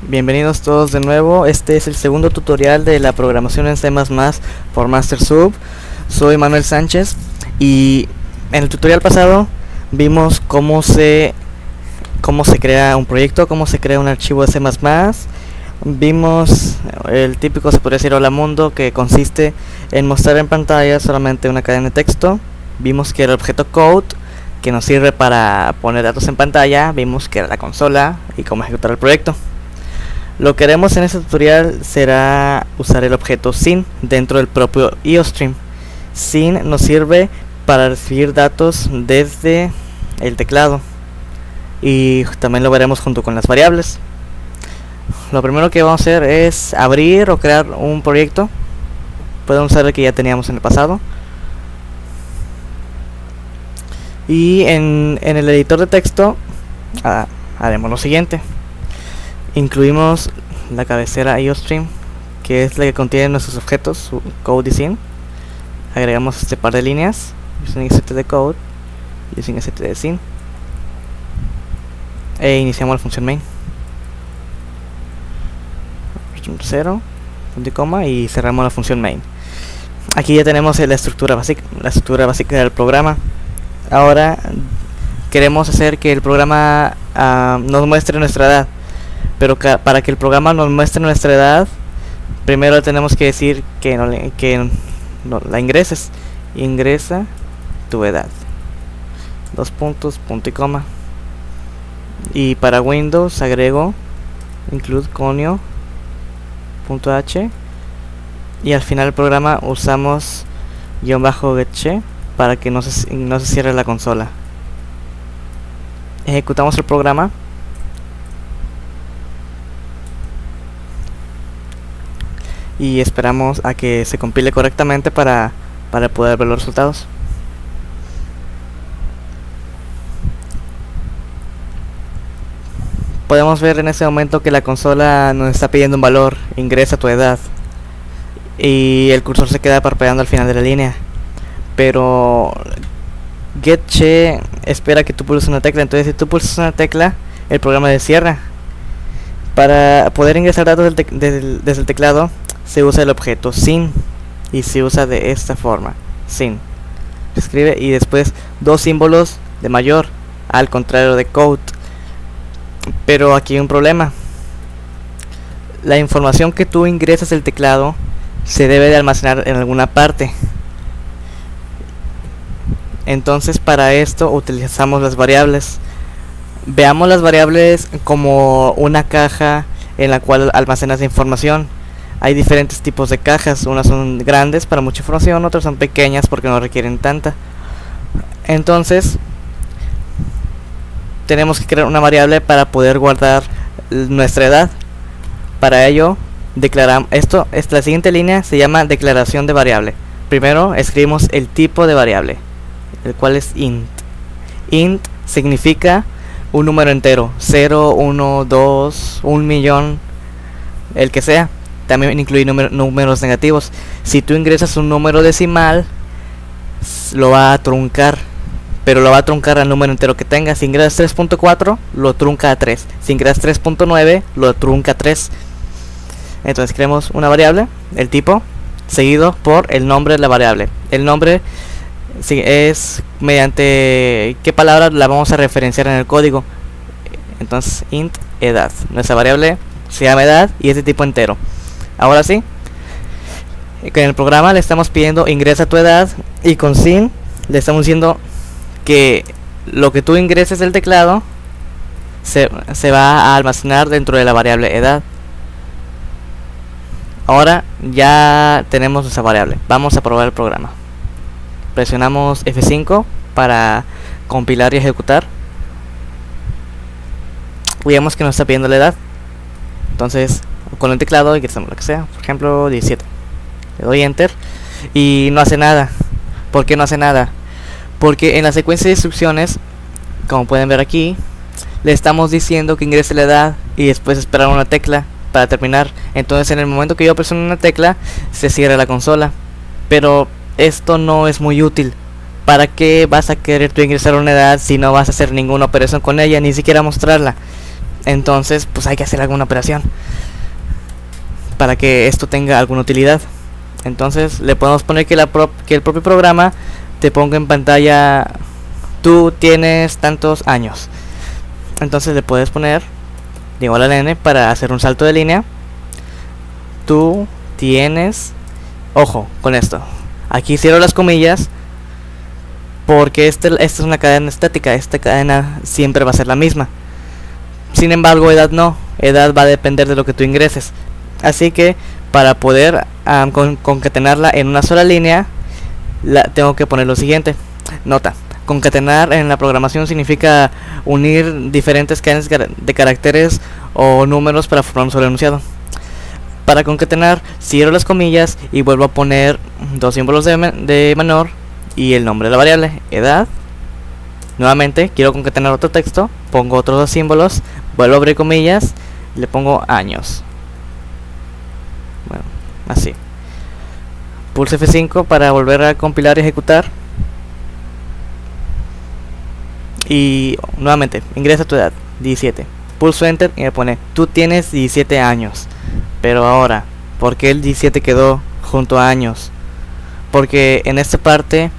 Bienvenidos todos de nuevo. Este es el segundo tutorial de la programación en C++ por MasterSub. Soy Manuel Sánchez y en el tutorial pasado vimos cómo se crea un proyecto, cómo se crea un archivo de C++. Vimos el típico, se podría decir, hola mundo, que consiste en mostrar en pantalla solamente una cadena de texto. Vimos que era el objeto code, que nos sirve para poner datos en pantalla. Vimos que era la consola y cómo ejecutar el proyecto. Lo que haremos en este tutorial será usar el objeto sin dentro del propio IOStream. Sin nos sirve para recibir datos desde el teclado y también lo veremos junto con las variables. Lo primero que vamos a hacer es abrir o crear un proyecto. Podemos usar el que ya teníamos en el pasado. Y en el editor de texto haremos lo siguiente. Incluimos la cabecera IOStream, que es la que contiene nuestros objetos, su code y sin. Agregamos este par de líneas, using std code, using std sin, e iniciamos la función main. 0, punto y coma, y cerramos la función main. Aquí ya tenemos la estructura básica del programa. Ahora queremos hacer que el programa nos muestre nuestra edad. Pero para que el programa nos muestre nuestra edad, primero tenemos que decir que no la ingreses. Ingresa tu edad. Dos puntos, punto y coma. Y para Windows agrego include conio punto h, y al final del programa usamos --getche para que no se cierre la consola. Ejecutamos el programa. Y esperamos a que se compile correctamente para poder ver los resultados. Podemos ver en ese momento que la consola nos está pidiendo un valor, ingresa tu edad, y el cursor se queda parpadeando al final de la línea. Pero getche espera que tú pulses una tecla, entonces si tú pulsas una tecla, el programa se cierra. Para poder ingresar datos desde el teclado, se usa el objeto sin, y se usa de esta forma, sin. Se escribe y después dos símbolos de mayor, al contrario de code. Pero aquí hay un problema. La información que tú ingresas del teclado se debe de almacenar en alguna parte. Entonces para esto utilizamos las variables. Veamos las variables como una caja en la cual almacenas información. Hay diferentes tipos de cajas, unas son grandes para mucha información, otras son pequeñas porque no requieren tanta. Entonces tenemos que crear una variable para poder guardar nuestra edad. Para ello declaramos la siguiente línea se llama declaración de variable. Primero escribimos el tipo de variable, el cual es int. Int significa un número entero, 0, 1, 2, 1 millón, el que sea. También incluye números negativos. Si tú ingresas un número decimal, lo va a truncar, pero lo va a truncar al número entero que tengas. Si ingresas 3.4, lo trunca a 3. Si ingresas 3.9, lo trunca a 3. Entonces creamos una variable, el tipo, seguido por el nombre de la variable. El nombre es mediante qué palabra la vamos a referenciar en el código. Entonces int edad, nuestra variable se llama edad y es de tipo entero. Ahora sí, con el programa le estamos pidiendo ingresa tu edad, y con sin le estamos diciendo que lo que tú ingreses del teclado se va a almacenar dentro de la variable edad. Ahora ya tenemos esa variable. Vamos a probar el programa. Presionamos F5 para compilar y ejecutar. Veamos que nos está pidiendo la edad. Entonces con el teclado ingresamos lo que sea, por ejemplo 17. Le doy enter y no hace nada. ¿Por qué no hace nada? Porque en la secuencia de instrucciones, como pueden ver aquí, le estamos diciendo que ingrese la edad y después esperar una tecla para terminar. Entonces en el momento que yo presiono una tecla se cierra la consola. Pero esto no es muy útil. ¿Para qué vas a querer tú ingresar una edad si no vas a hacer ninguna operación con ella, ni siquiera mostrarla? entonces pues hay que hacer alguna operación para que esto tenga alguna utilidad. Entonces le podemos poner que el propio programa te ponga en pantalla: tú tienes tantos años. Entonces le puedes poner igual al n para hacer un salto de línea. Tú tienes, ojo con esto, aquí cierro las comillas porque esta es una cadena estática, esta cadena siempre va a ser la misma. Sin embargo, edad no, edad va a depender de lo que tú ingreses. Así que para poder concatenarla en una sola línea, tengo que poner lo siguiente. Nota: concatenar en la programación significa unir diferentes cadenas de caracteres o números para formar un solo enunciado. Para concatenar, cierro las comillas y vuelvo a poner dos símbolos de menor y el nombre de la variable, edad. Nuevamente quiero concatenar otro texto, pongo otros dos símbolos, vuelvo a abrir comillas y le pongo años. Bueno, así. Pulso F5 para volver a compilar y ejecutar. Y nuevamente, ingresa tu edad, 17. Pulso Enter y me pone: tú tienes 17 años. Pero ahora, ¿por qué el 17 quedó junto a años? Porque en esta parte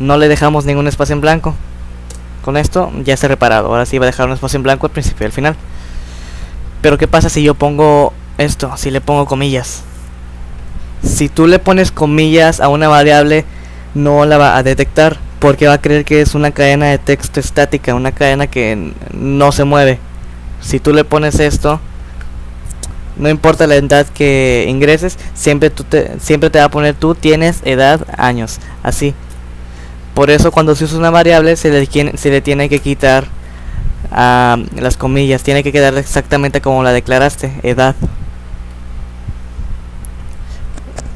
no le dejamos ningún espacio en blanco. Con esto ya está reparado. Ahora sí va a dejar un espacio en blanco al principio y al final. Pero ¿qué pasa si yo pongo esto? Si le pongo comillas. Si tú le pones comillas a una variable, no la va a detectar, porque va a creer que es una cadena de texto estática, una cadena que no se mueve. Si tú le pones esto, no importa la edad que ingreses, siempre te va a poner: tú tienes edad, años, así. Por eso cuando se usa una variable se le tiene que quitar las comillas, tiene que quedar exactamente como la declaraste, edad.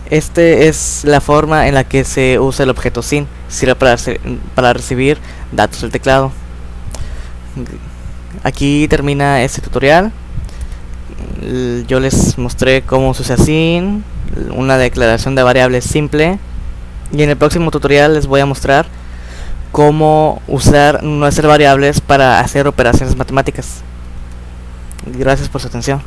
Este es la forma en la que se usa el objeto sin, sirve para recibir datos del teclado. Aquí termina este tutorial. Yo les mostré cómo se usa sin, una declaración de variables simple, y en el próximo tutorial les voy a mostrar cómo usar nuestras variables para hacer operaciones matemáticas. Gracias por su atención.